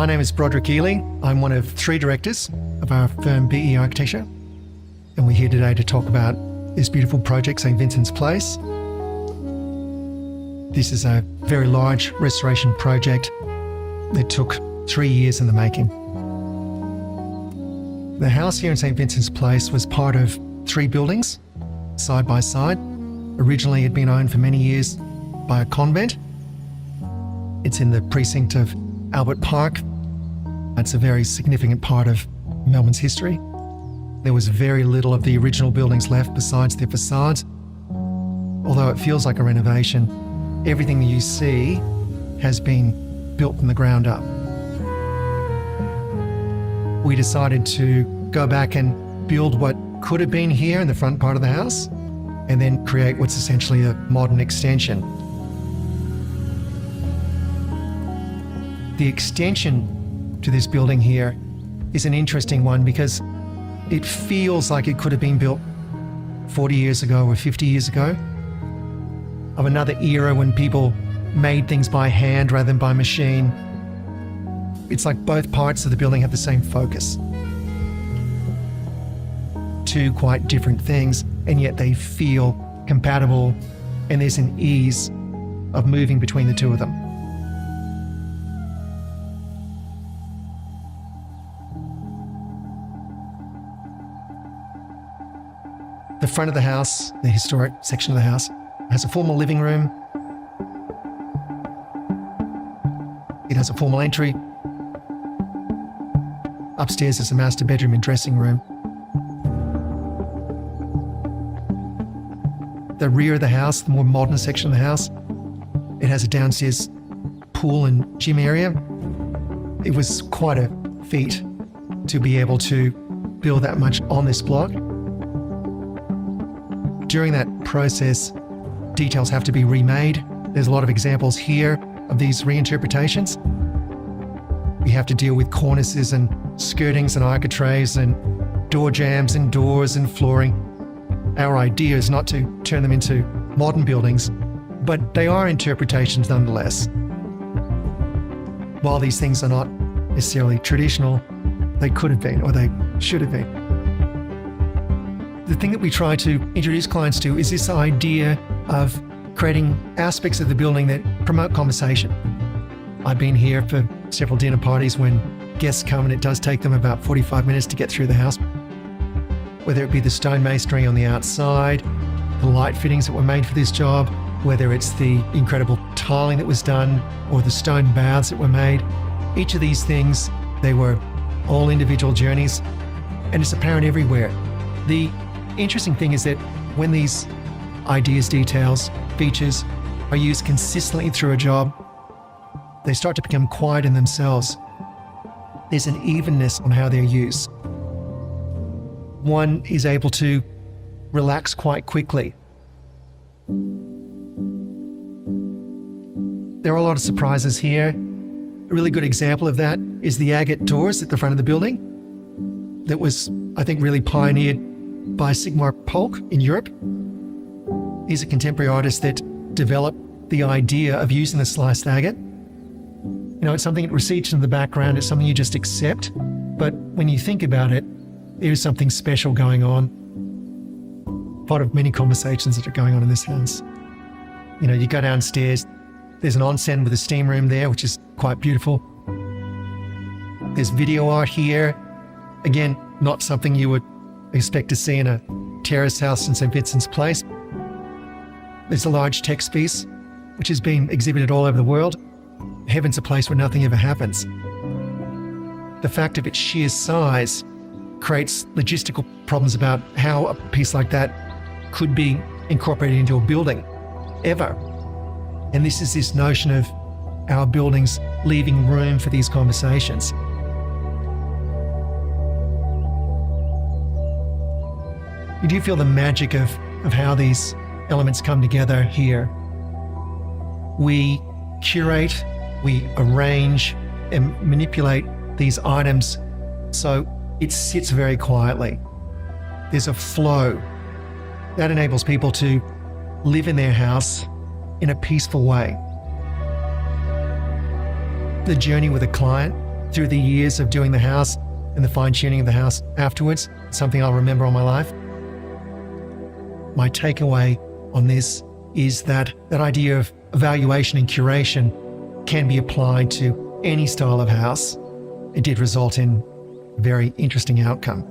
My name is Broderick Ely. I'm one of 3 directors of our firm BE Architecture, and we're here today to talk about this beautiful project, St. Vincent's Place. This is a very large restoration project that took 3 years in the making. The house here in St. Vincent's Place was part of 3 buildings, side by side. Originally, it had been owned for many years by a convent. It's in the precinct of Albert Park. It's a very significant part of Melbourne's history. There was very little of the original buildings left besides their facades. Although it feels like a renovation, everything that you see has been built from the ground up. We decided to go back and build what could have been here in the front part of the house, and then create what's essentially a modern extension. The extension to this building here is an interesting one because it feels like it could have been built 40 years ago or 50 years ago, of another era when people made things by hand rather than by machine. It's like both parts of the building have the same focus. 2 quite different things, and yet they feel compatible, and there's an ease of moving between the 2 of them. The front of the house, the historic section of the house, has a formal living room. It has a formal entry. Upstairs is a master bedroom and dressing room. The rear of the house, the more modern section of the house, it has a downstairs pool and gym area. It was quite a feat to be able to build that much on this block. During that process, details have to be remade. There's a lot of examples here of these reinterpretations. We have to deal with cornices and skirtings and architraves and door jambs and doors and flooring. Our idea is not to turn them into modern buildings, but they are interpretations nonetheless. While these things are not necessarily traditional, they could have been, or they should have been. The thing that we try to introduce clients to is this idea of creating aspects of the building that promote conversation. I've been here for several dinner parties when guests come, and it does take them about 45 minutes to get through the house. Whether it be the stone masonry on the outside, the light fittings that were made for this job, whether it's the incredible tiling that was done, or the stone baths that were made. Each of these things, they were all individual journeys, and it's apparent everywhere. The interesting thing is that when these ideas, details, features are used consistently through a job, they start to become quiet in themselves. There's an evenness on how they're used. One is able to relax quite quickly. There are a lot of surprises here. A really good example of that is the agate doors at the front of the building. That was, I think, really pioneered by Sigmar Polk in Europe. He's a contemporary artist that developed the idea of using the sliced agate. You know, it's something that recedes into the background, it's something you just accept, but when you think about it, there's something special going on. Part of many conversations that are going on in this house. You know, you go downstairs, there's an onsen with a steam room there, which is quite beautiful. There's video art here. Again, not something you would expect to see in a terrace house in St. Vincent's Place. There's a large text piece, which has been exhibited all over the world. Heaven's a place where nothing ever happens. The fact of its sheer size creates logistical problems about how a piece like that could be incorporated into a building, ever. And this is this notion of our buildings leaving room for these conversations. You do feel the magic of how these elements come together here. We curate, we arrange and manipulate these items so it sits very quietly. There's a flow that enables people to live in their house in a peaceful way. The journey with a client through the years of doing the house and the fine-tuning of the house afterwards, something I'll remember all my life. My takeaway on this is that idea of evaluation and curation can be applied to any style of house. It did result in a very interesting outcome.